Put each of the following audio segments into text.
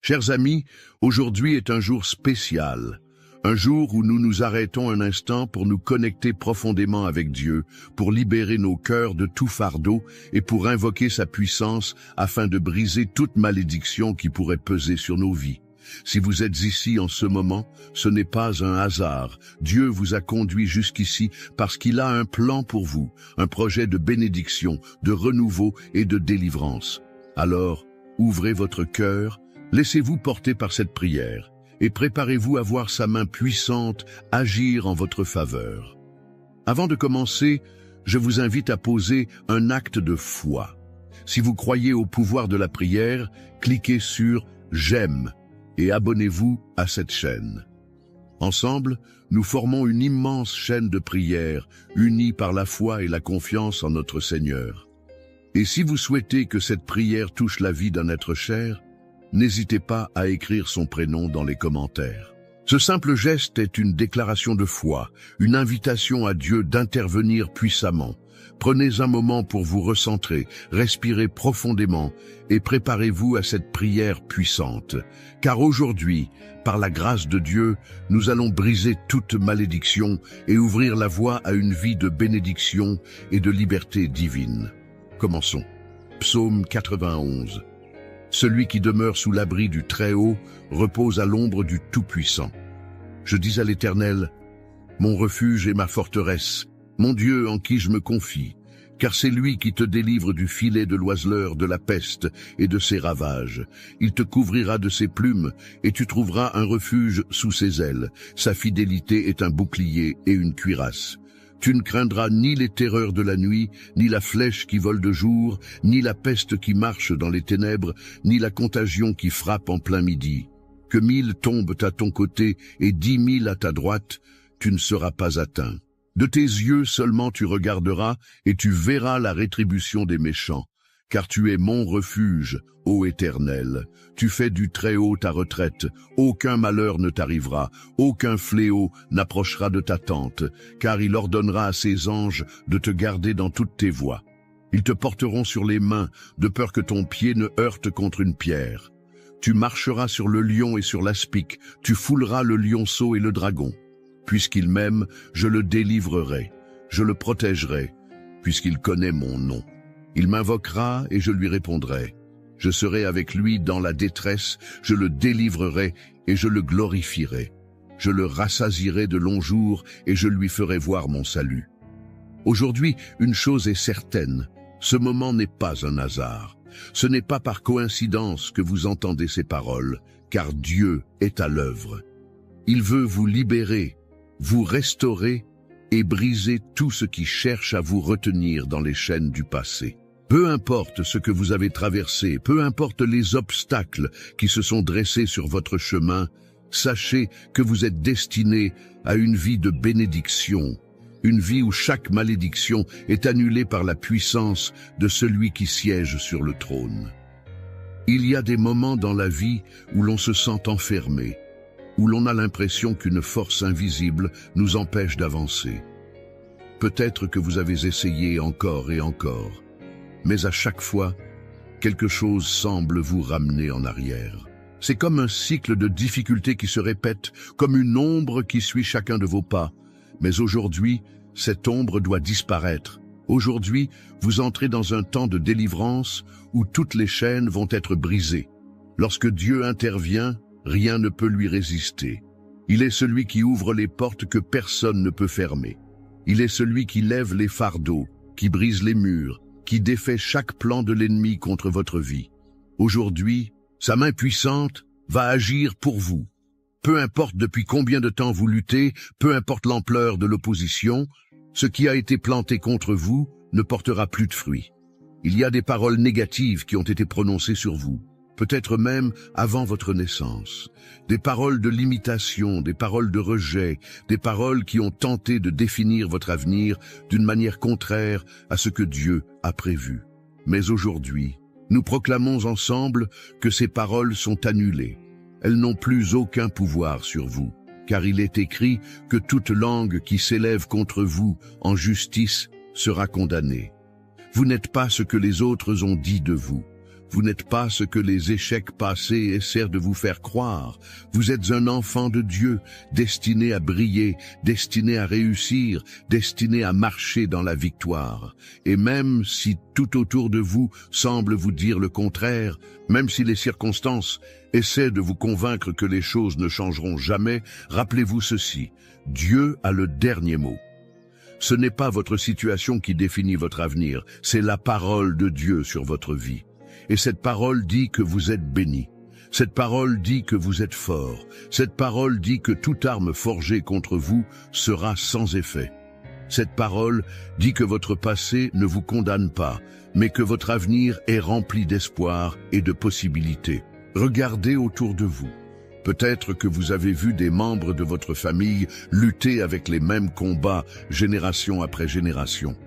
Chers amis, aujourd'hui est un jour spécial, un jour où nous nous arrêtons un instant pour nous connecter profondément avec Dieu, pour libérer nos cœurs de tout fardeau et pour invoquer sa puissance afin de briser toute malédiction qui pourrait peser sur nos vies. Si vous êtes ici en ce moment, ce n'est pas un hasard. Dieu vous a conduit jusqu'ici parce qu'il a un plan pour vous, un projet de bénédiction, de renouveau et de délivrance. Alors, ouvrez votre cœur, laissez-vous porter par cette prière et préparez-vous à voir sa main puissante agir en votre faveur. Avant de commencer, je vous invite à poser un acte de foi. Si vous croyez au pouvoir de la prière, cliquez sur « J'aime » et abonnez-vous à cette chaîne. Ensemble, nous formons une immense chaîne de prière, unie par la foi et la confiance en notre Seigneur. Et si vous souhaitez que cette prière touche la vie d'un être cher, n'hésitez pas à écrire son prénom dans les commentaires. Ce simple geste est une déclaration de foi, une invitation à Dieu d'intervenir puissamment. Prenez un moment pour vous recentrer, respirez profondément et préparez-vous à cette prière puissante. Car aujourd'hui, par la grâce de Dieu, nous allons briser toute malédiction et ouvrir la voie à une vie de bénédiction et de liberté divine. Commençons. Psaume 91. Celui qui demeure sous l'abri du Très-Haut repose à l'ombre du Tout-Puissant. Je dis à l'Éternel, mon refuge et ma forteresse, mon Dieu en qui je me confie, car c'est lui qui te délivre du filet de l'oiseleur, de la peste et de ses ravages. Il te couvrira de ses plumes et tu trouveras un refuge sous ses ailes. Sa fidélité est un bouclier et une cuirasse. Tu ne craindras ni les terreurs de la nuit, ni la flèche qui vole de jour, ni la peste qui marche dans les ténèbres, ni la contagion qui frappe en plein midi. Que 1000 tombent à ton côté et 10 000 à ta droite, tu ne seras pas atteint. De tes yeux seulement tu regarderas et tu verras la rétribution des méchants. Car tu es mon refuge, ô Éternel. Tu fais du Très-Haut ta retraite. Aucun malheur ne t'arrivera, aucun fléau n'approchera de ta tente, car il ordonnera à ses anges de te garder dans toutes tes voies. Ils te porteront sur les mains, de peur que ton pied ne heurte contre une pierre. Tu marcheras sur le lion et sur l'aspic, tu fouleras le lionceau et le dragon. Puisqu'il m'aime, je le délivrerai, je le protégerai, puisqu'il connaît mon nom. Il m'invoquera et je lui répondrai. Je serai avec lui dans la détresse, je le délivrerai et je le glorifierai. Je le rassasierai de longs jours et je lui ferai voir mon salut. Aujourd'hui, une chose est certaine, ce moment n'est pas un hasard. Ce n'est pas par coïncidence que vous entendez ces paroles, car Dieu est à l'œuvre. Il veut vous libérer, vous restaurer et briser tout ce qui cherche à vous retenir dans les chaînes du passé. Peu importe ce que vous avez traversé, peu importe les obstacles qui se sont dressés sur votre chemin, sachez que vous êtes destiné à une vie de bénédiction, une vie où chaque malédiction est annulée par la puissance de celui qui siège sur le trône. Il y a des moments dans la vie où l'on se sent enfermé, où l'on a l'impression qu'une force invisible nous empêche d'avancer. Peut-être que vous avez essayé encore et encore, mais à chaque fois, quelque chose semble vous ramener en arrière. C'est comme un cycle de difficultés qui se répète, comme une ombre qui suit chacun de vos pas. Mais aujourd'hui, cette ombre doit disparaître. Aujourd'hui, vous entrez dans un temps de délivrance où toutes les chaînes vont être brisées. Lorsque Dieu intervient, rien ne peut lui résister. Il est celui qui ouvre les portes que personne ne peut fermer. Il est celui qui lève les fardeaux, qui brise les murs, qui défait chaque plan de l'ennemi contre votre vie. Aujourd'hui, sa main puissante va agir pour vous. Peu importe depuis combien de temps vous luttez, peu importe l'ampleur de l'opposition, ce qui a été planté contre vous ne portera plus de fruits. Il y a des paroles négatives qui ont été prononcées sur vous, peut-être même avant votre naissance. Des paroles de limitation, des paroles de rejet, des paroles qui ont tenté de définir votre avenir d'une manière contraire à ce que Dieu a prévu. Mais aujourd'hui, nous proclamons ensemble que ces paroles sont annulées. Elles n'ont plus aucun pouvoir sur vous, car il est écrit que toute langue qui s'élève contre vous en justice sera condamnée. Vous n'êtes pas ce que les autres ont dit de vous. Vous n'êtes pas ce que les échecs passés essaient de vous faire croire. Vous êtes un enfant de Dieu, destiné à briller, destiné à réussir, destiné à marcher dans la victoire. Et même si tout autour de vous semble vous dire le contraire, même si les circonstances essaient de vous convaincre que les choses ne changeront jamais, rappelez-vous ceci, Dieu a le dernier mot. Ce n'est pas votre situation qui définit votre avenir, c'est la parole de Dieu sur votre vie. Et cette parole dit que vous êtes béni. Cette parole dit que vous êtes fort. Cette parole dit que toute arme forgée contre vous sera sans effet. Cette parole dit que votre passé ne vous condamne pas, mais que votre avenir est rempli d'espoir et de possibilités. Regardez autour de vous. Peut-être que vous avez vu des membres de votre famille lutter avec les mêmes combats génération après génération.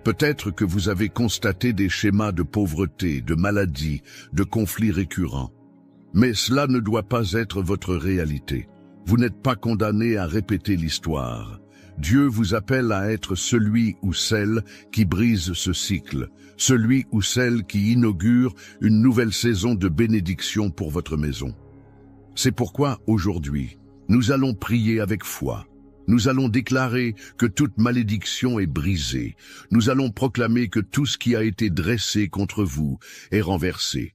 Peut-être que vous avez constaté des schémas de pauvreté, de maladie, de conflits récurrents. Mais cela ne doit pas être votre réalité. Vous n'êtes pas condamné à répéter l'histoire. Dieu vous appelle à être celui ou celle qui brise ce cycle, celui ou celle qui inaugure une nouvelle saison de bénédiction pour votre maison. C'est pourquoi, aujourd'hui, nous allons prier avec foi. Nous allons déclarer que toute malédiction est brisée. Nous allons proclamer que tout ce qui a été dressé contre vous est renversé.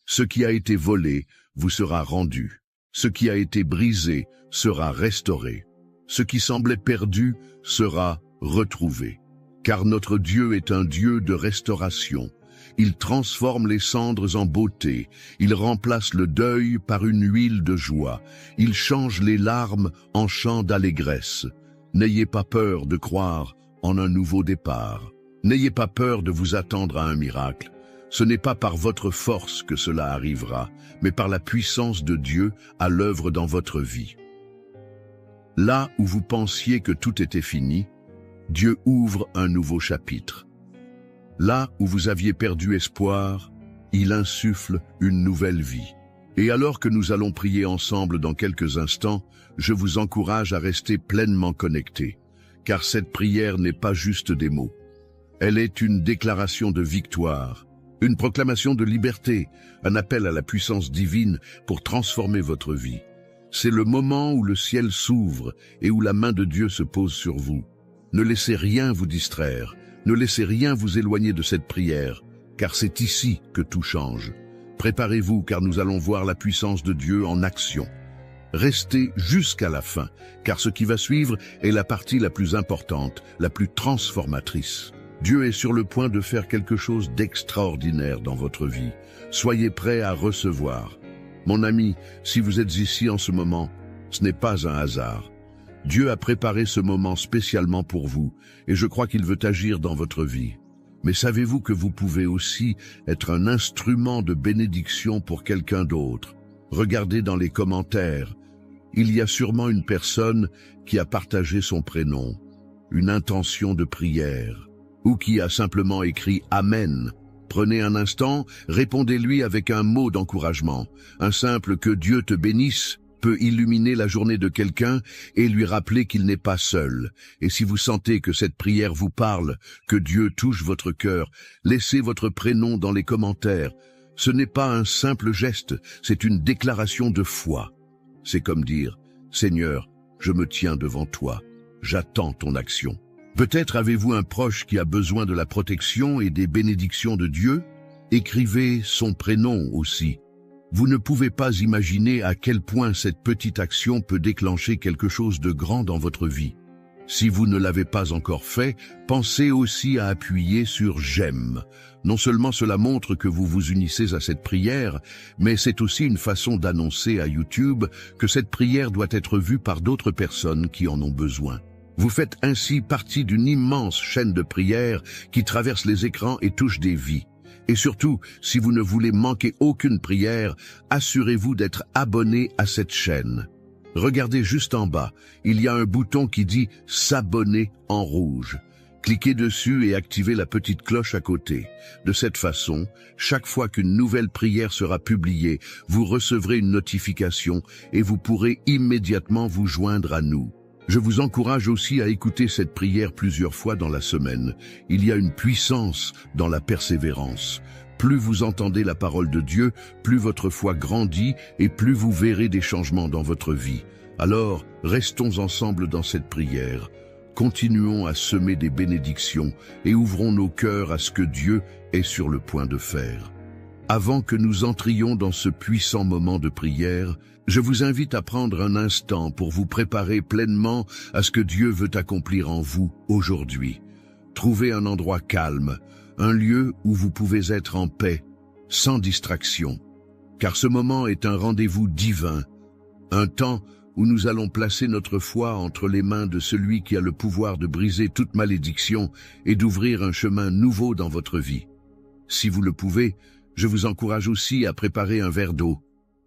Ce qui a été volé vous sera rendu. Ce qui a été brisé sera restauré. Ce qui semblait perdu sera retrouvé. Car notre Dieu est un Dieu de restauration. Il transforme les cendres en beauté. Il remplace le deuil par une huile de joie. Il change les larmes en chants d'allégresse. N'ayez pas peur de croire en un nouveau départ. N'ayez pas peur de vous attendre à un miracle. Ce n'est pas par votre force que cela arrivera, mais par la puissance de Dieu à l'œuvre dans votre vie. Là où vous pensiez que tout était fini, Dieu ouvre un nouveau chapitre. Là où vous aviez perdu espoir, il insuffle une nouvelle vie. Et alors que nous allons prier ensemble dans quelques instants, je vous encourage à rester pleinement connectés, car cette prière n'est pas juste des mots. Elle est une déclaration de victoire, une proclamation de liberté, un appel à la puissance divine pour transformer votre vie. C'est le moment où le ciel s'ouvre et où la main de Dieu se pose sur vous. Ne laissez rien vous distraire. Ne laissez rien vous éloigner de cette prière, car c'est ici que tout change. Préparez-vous, car nous allons voir la puissance de Dieu en action. Restez jusqu'à la fin, car ce qui va suivre est la partie la plus importante, la plus transformatrice. Dieu est sur le point de faire quelque chose d'extraordinaire dans votre vie. Soyez prêts à recevoir. Mon ami, si vous êtes ici en ce moment, ce n'est pas un hasard. Dieu a préparé ce moment spécialement pour vous, et je crois qu'il veut agir dans votre vie. Mais savez-vous que vous pouvez aussi être un instrument de bénédiction pour quelqu'un d'autre? Regardez dans les commentaires. Il y a sûrement une personne qui a partagé son prénom, une intention de prière, ou qui a simplement écrit « Amen ». Prenez un instant, répondez-lui avec un mot d'encouragement. Un simple « Que Dieu te bénisse » peut illuminer la journée de quelqu'un et lui rappeler qu'il n'est pas seul. Et si vous sentez que cette prière vous parle, que Dieu touche votre cœur, laissez votre prénom dans les commentaires. Ce n'est pas un simple geste, c'est une déclaration de foi. C'est comme dire « Seigneur, je me tiens devant toi, j'attends ton action ». Peut-être avez-vous un proche qui a besoin de la protection et des bénédictions de Dieu? Écrivez son prénom aussi. Vous ne pouvez pas imaginer à quel point cette petite action peut déclencher quelque chose de grand dans votre vie. Si vous ne l'avez pas encore fait, pensez aussi à appuyer sur « J'aime ». Non seulement cela montre que vous vous unissez à cette prière, mais c'est aussi une façon d'annoncer à YouTube que cette prière doit être vue par d'autres personnes qui en ont besoin. Vous faites ainsi partie d'une immense chaîne de prières qui traverse les écrans et touche des vies. Et surtout, si vous ne voulez manquer aucune prière, assurez-vous d'être abonné à cette chaîne. Regardez juste en bas, il y a un bouton qui dit « S'abonner » en rouge. Cliquez dessus et activez la petite cloche à côté. De cette façon, chaque fois qu'une nouvelle prière sera publiée, vous recevrez une notification et vous pourrez immédiatement vous joindre à nous. Je vous encourage aussi à écouter cette prière plusieurs fois dans la semaine. Il y a une puissance dans la persévérance. Plus vous entendez la parole de Dieu, plus votre foi grandit et plus vous verrez des changements dans votre vie. Alors, restons ensemble dans cette prière. Continuons à semer des bénédictions et ouvrons nos cœurs à ce que Dieu est sur le point de faire. Avant que nous entrions dans ce puissant moment de prière, je vous invite à prendre un instant pour vous préparer pleinement à ce que Dieu veut accomplir en vous aujourd'hui. Trouvez un endroit calme, un lieu où vous pouvez être en paix, sans distraction, car ce moment est un rendez-vous divin, un temps où nous allons placer notre foi entre les mains de celui qui a le pouvoir de briser toute malédiction et d'ouvrir un chemin nouveau dans votre vie. Si vous le pouvez, je vous encourage aussi à préparer un verre d'eau.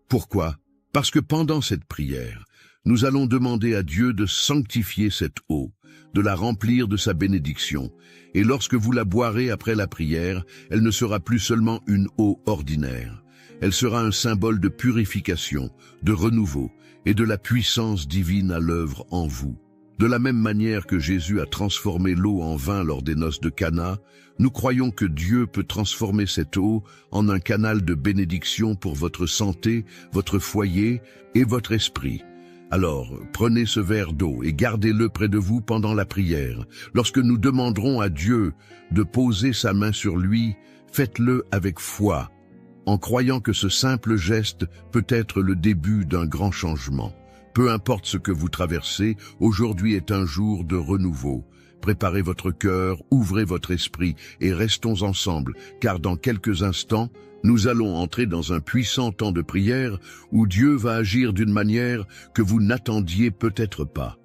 Pourquoi? Parce que pendant cette prière, nous allons demander à Dieu de sanctifier cette eau, de la remplir de sa bénédiction, et lorsque vous la boirez après la prière, elle ne sera plus seulement une eau ordinaire. Elle sera un symbole de purification, de renouveau et de la puissance divine à l'œuvre en vous. De la même manière que Jésus a transformé l'eau en vin lors des noces de Cana, nous croyons que Dieu peut transformer cette eau en un canal de bénédiction pour votre santé, votre foyer et votre esprit. Alors, prenez ce verre d'eau et gardez-le près de vous pendant la prière. Lorsque nous demanderons à Dieu de poser sa main sur lui, faites-le avec foi, en croyant que ce simple geste peut être le début d'un grand changement. Peu importe ce que vous traversez, aujourd'hui est un jour de renouveau. Préparez votre cœur, ouvrez votre esprit et restons ensemble, car dans quelques instants, nous allons entrer dans un puissant temps de prière où Dieu va agir d'une manière que vous n'attendiez peut-être pas.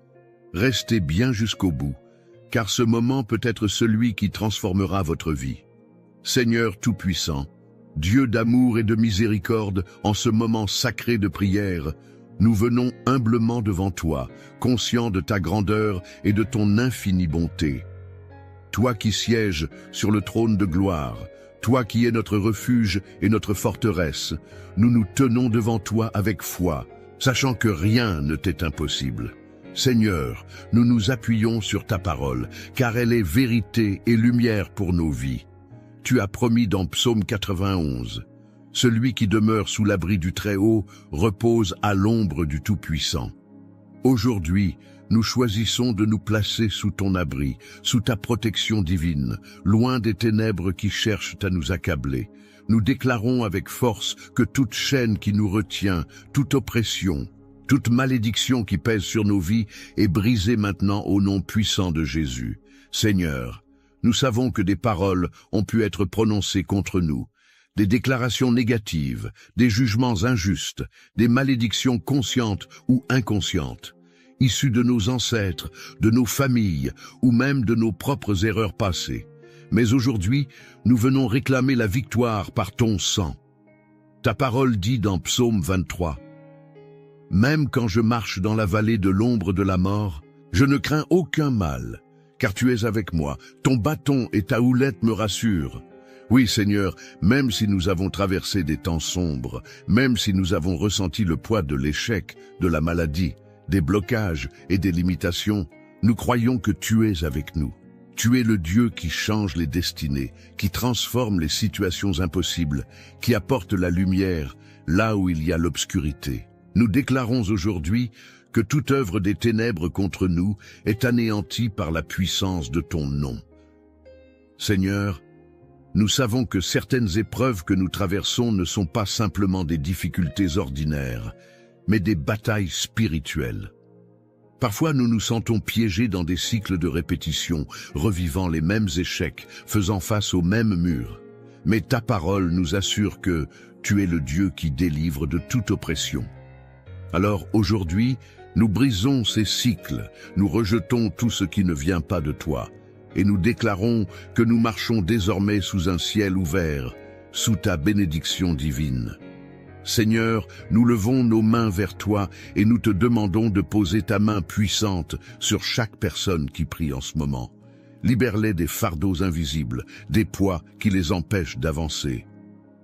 Restez bien jusqu'au bout, car ce moment peut être celui qui transformera votre vie. Seigneur Tout-Puissant, Dieu d'amour et de miséricorde, en ce moment sacré de prière, nous venons humblement devant toi, conscients de ta grandeur et de ton infinie bonté. Toi qui sièges sur le trône de gloire, toi qui es notre refuge et notre forteresse, nous nous tenons devant toi avec foi, sachant que rien ne t'est impossible. Seigneur, nous nous appuyons sur ta parole, car elle est vérité et lumière pour nos vies. Tu as promis dans Psaume 91, « Celui qui demeure sous l'abri du Très-Haut repose à l'ombre du Tout-Puissant. » Aujourd'hui, nous choisissons de nous placer sous ton abri, sous ta protection divine, loin des ténèbres qui cherchent à nous accabler. Nous déclarons avec force que toute chaîne qui nous retient, toute oppression, toute malédiction qui pèse sur nos vies est brisée maintenant au nom puissant de Jésus. Seigneur, nous savons que des paroles ont pu être prononcées contre nous, des déclarations négatives, des jugements injustes, des malédictions conscientes ou inconscientes, issues de nos ancêtres, de nos familles ou même de nos propres erreurs passées. Mais aujourd'hui, nous venons réclamer la victoire par ton sang. Ta parole dit dans Psaume 23, « Même quand je marche dans la vallée de l'ombre de la mort, je ne crains aucun mal, car tu es avec moi, ton bâton et ta houlette me rassurent. » Oui, Seigneur, même si nous avons traversé des temps sombres, même si nous avons ressenti le poids de l'échec, de la maladie, des blocages et des limitations, nous croyons que tu es avec nous. Tu es le Dieu qui change les destinées, qui transforme les situations impossibles, qui apporte la lumière là où il y a l'obscurité. Nous déclarons aujourd'hui que toute œuvre des ténèbres contre nous est anéantie par la puissance de ton nom. Seigneur, nous savons que certaines épreuves que nous traversons ne sont pas simplement des difficultés ordinaires, mais des batailles spirituelles. Parfois, nous nous sentons piégés dans des cycles de répétition, revivant les mêmes échecs, faisant face aux mêmes murs. Mais ta parole nous assure que tu es le Dieu qui délivre de toute oppression. Alors aujourd'hui, nous brisons ces cycles, nous rejetons tout ce qui ne vient pas de toi, et nous déclarons que nous marchons désormais sous un ciel ouvert, sous ta bénédiction divine. Seigneur, nous levons nos mains vers toi et nous te demandons de poser ta main puissante sur chaque personne qui prie en ce moment. Libère-les des fardeaux invisibles, des poids qui les empêchent d'avancer.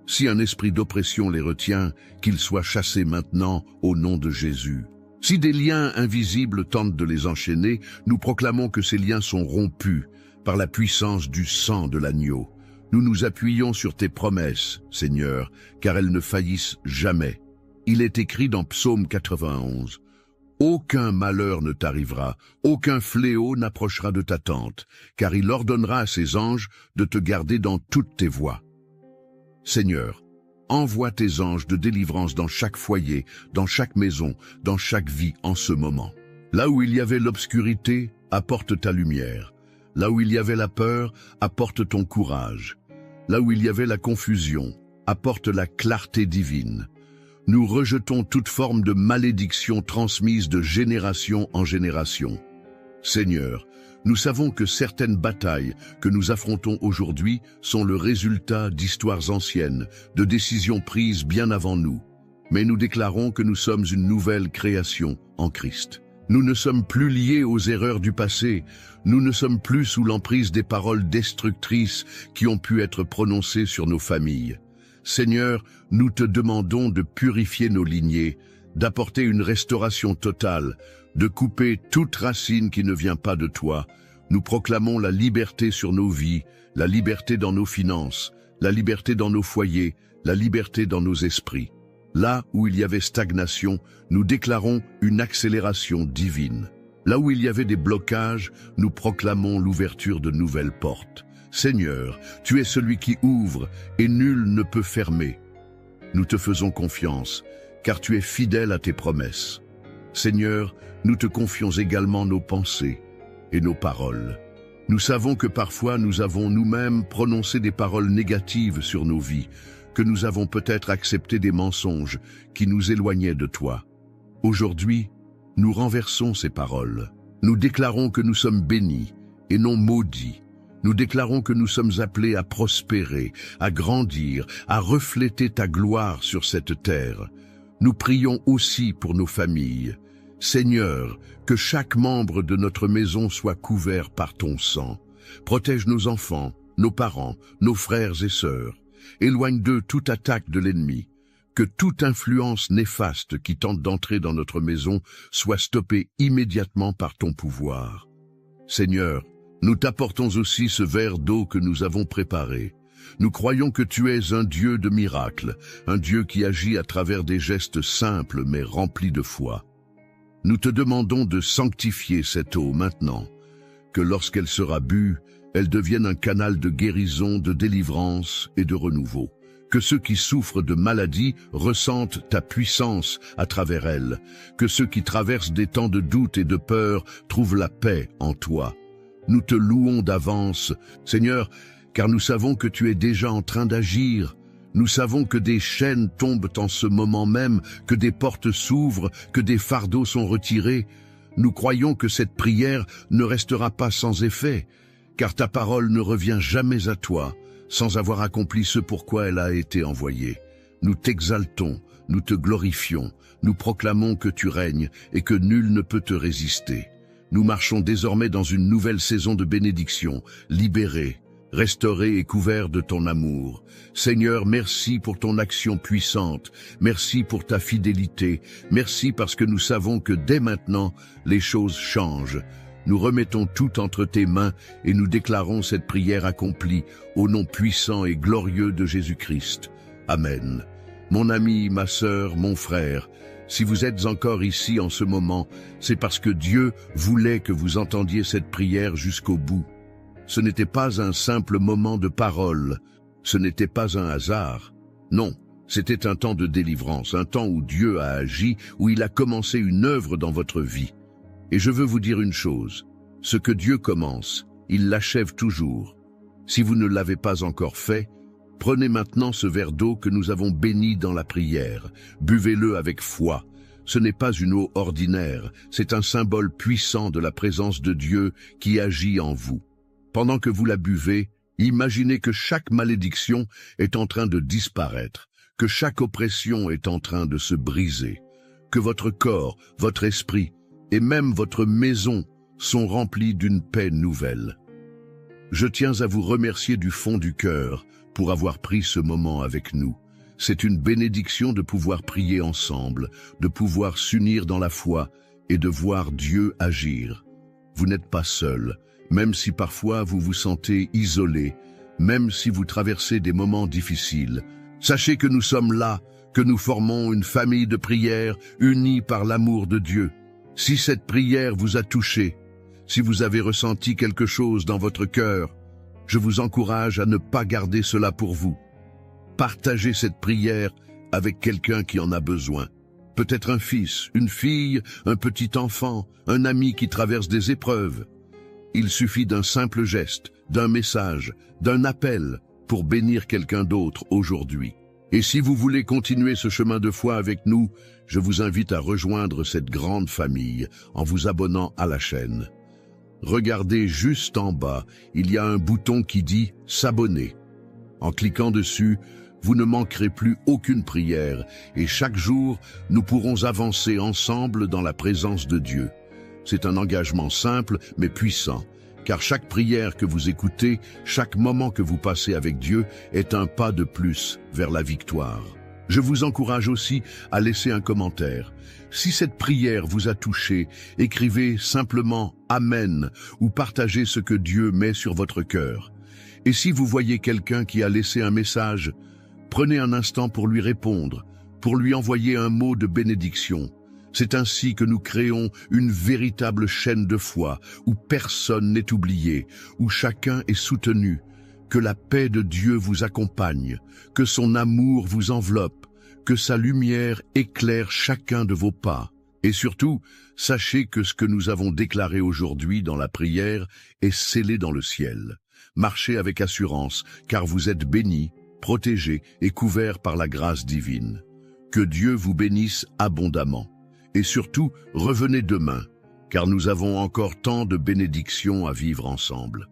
Si un esprit d'oppression les retient, qu'il soit chassé maintenant au nom de Jésus. Si des liens invisibles tentent de les enchaîner, nous proclamons que ces liens sont rompus par la puissance du sang de l'agneau. Nous nous appuyons sur tes promesses, Seigneur, car elles ne faillissent jamais. Il est écrit dans Psaume 91, « Aucun malheur ne t'arrivera, aucun fléau n'approchera de ta tente, car il ordonnera à ses anges de te garder dans toutes tes voies. » Seigneur, envoie tes anges de délivrance dans chaque foyer, dans chaque maison, dans chaque vie en ce moment. Là où il y avait l'obscurité, apporte ta lumière. Là où il y avait la peur, apporte ton courage. Là où il y avait la confusion, apporte la clarté divine. Nous rejetons toute forme de malédiction transmise de génération en génération. Seigneur, nous savons que certaines batailles que nous affrontons aujourd'hui sont le résultat d'histoires anciennes, de décisions prises bien avant nous. Mais nous déclarons que nous sommes une nouvelle création en Christ. Nous ne sommes plus liés aux erreurs du passé. Nous ne sommes plus sous l'emprise des paroles destructrices qui ont pu être prononcées sur nos familles. Seigneur, nous te demandons de purifier nos lignées, d'apporter une restauration totale, de couper toute racine qui ne vient pas de toi. Nous proclamons la liberté sur nos vies, la liberté dans nos finances, la liberté dans nos foyers, la liberté dans nos esprits. Là où il y avait stagnation, nous déclarons une accélération divine. Là où il y avait des blocages, nous proclamons l'ouverture de nouvelles portes. Seigneur, tu es celui qui ouvre et nul ne peut fermer. Nous te faisons confiance, car tu es fidèle à tes promesses. Seigneur, nous te confions également nos pensées et nos paroles. Nous savons que parfois nous avons nous-mêmes prononcé des paroles négatives sur nos vies, que nous avons peut-être accepté des mensonges qui nous éloignaient de toi. Aujourd'hui, nous renversons ces paroles. Nous déclarons que nous sommes bénis et non maudits. Nous déclarons que nous sommes appelés à prospérer, à grandir, à refléter ta gloire sur cette terre. Nous prions aussi pour nos familles. Seigneur, que chaque membre de notre maison soit couvert par ton sang. Protège nos enfants, nos parents, nos frères et sœurs. Éloigne d'eux toute attaque de l'ennemi. Que toute influence néfaste qui tente d'entrer dans notre maison soit stoppée immédiatement par ton pouvoir. Seigneur, nous t'apportons aussi ce verre d'eau que nous avons préparé. Nous croyons que tu es un Dieu de miracles, un Dieu qui agit à travers des gestes simples mais remplis de foi. Nous te demandons de sanctifier cette eau maintenant, que lorsqu'elle sera bue, elle devienne un canal de guérison, de délivrance et de renouveau. Que ceux qui souffrent de maladies ressentent ta puissance à travers elle. Que ceux qui traversent des temps de doute et de peur trouvent la paix en toi. Nous te louons d'avance, Seigneur, car nous savons que tu es déjà en train d'agir. Nous savons que des chaînes tombent en ce moment même, que des portes s'ouvrent, que des fardeaux sont retirés. Nous croyons que cette prière ne restera pas sans effet, car ta parole ne revient jamais à toi, sans avoir accompli ce pourquoi elle a été envoyée. Nous t'exaltons, nous te glorifions, nous proclamons que tu règnes et que nul ne peut te résister. Nous marchons désormais dans une nouvelle saison de bénédiction, libérés, restaurés et couverts de ton amour. Seigneur, merci pour ton action puissante, merci pour ta fidélité, merci parce que nous savons que dès maintenant, les choses changent. Nous remettons tout entre tes mains et nous déclarons cette prière accomplie au nom puissant et glorieux de Jésus-Christ. Amen. Mon ami, ma sœur, mon frère, si vous êtes encore ici en ce moment, c'est parce que Dieu voulait que vous entendiez cette prière jusqu'au bout. Ce n'était pas un simple moment de parole, ce n'était pas un hasard. Non, c'était un temps de délivrance, un temps où Dieu a agi, où il a commencé une œuvre dans votre vie. Et je veux vous dire une chose, ce que Dieu commence, il l'achève toujours. Si vous ne l'avez pas encore fait, prenez maintenant ce verre d'eau que nous avons béni dans la prière, buvez-le avec foi. Ce n'est pas une eau ordinaire, c'est un symbole puissant de la présence de Dieu qui agit en vous. Pendant que vous la buvez, imaginez que chaque malédiction est en train de disparaître, que chaque oppression est en train de se briser, que votre corps, votre esprit et même votre maison sont remplis d'une paix nouvelle. Je tiens à vous remercier du fond du cœur pour avoir pris ce moment avec nous. C'est une bénédiction de pouvoir prier ensemble, de pouvoir s'unir dans la foi et de voir Dieu agir. Vous n'êtes pas seul, même si parfois vous vous sentez isolé, Même si vous traversez des moments difficiles, sachez que nous sommes là, que nous formons une famille de prière unie par l'amour de Dieu. Si cette prière vous a touché, si vous avez ressenti quelque chose dans votre cœur, je vous encourage à ne pas garder cela pour vous. Partagez cette prière avec quelqu'un qui en a besoin. Peut-être un fils, une fille, un petit enfant, un ami qui traverse des épreuves. Il suffit d'un simple geste, d'un message, d'un appel pour bénir quelqu'un d'autre aujourd'hui. Et si vous voulez continuer ce chemin de foi avec nous, je vous invite à rejoindre cette grande famille en vous abonnant à la chaîne. Regardez juste en bas, il y a un bouton qui dit « S'abonner ». En cliquant dessus, vous ne manquerez plus aucune prière et chaque jour, nous pourrons avancer ensemble dans la présence de Dieu. C'est un engagement simple mais puissant, car chaque prière que vous écoutez, chaque moment que vous passez avec Dieu est un pas de plus vers la victoire. Je vous encourage aussi à laisser un commentaire. Si cette prière vous a touché, écrivez simplement « Amen » ou partagez ce que Dieu met sur votre cœur. Et si vous voyez quelqu'un qui a laissé un message, prenez un instant pour lui répondre, pour lui envoyer un mot de bénédiction. C'est ainsi que nous créons une véritable chaîne de foi, où personne n'est oublié, où chacun est soutenu. Que la paix de Dieu vous accompagne, que son amour vous enveloppe, que sa lumière éclaire chacun de vos pas. Et surtout, sachez que ce que nous avons déclaré aujourd'hui dans la prière est scellé dans le ciel. Marchez avec assurance, car vous êtes bénis, protégés et couverts par la grâce divine. Que Dieu vous bénisse abondamment. Et surtout, revenez demain, car nous avons encore tant de bénédictions à vivre ensemble.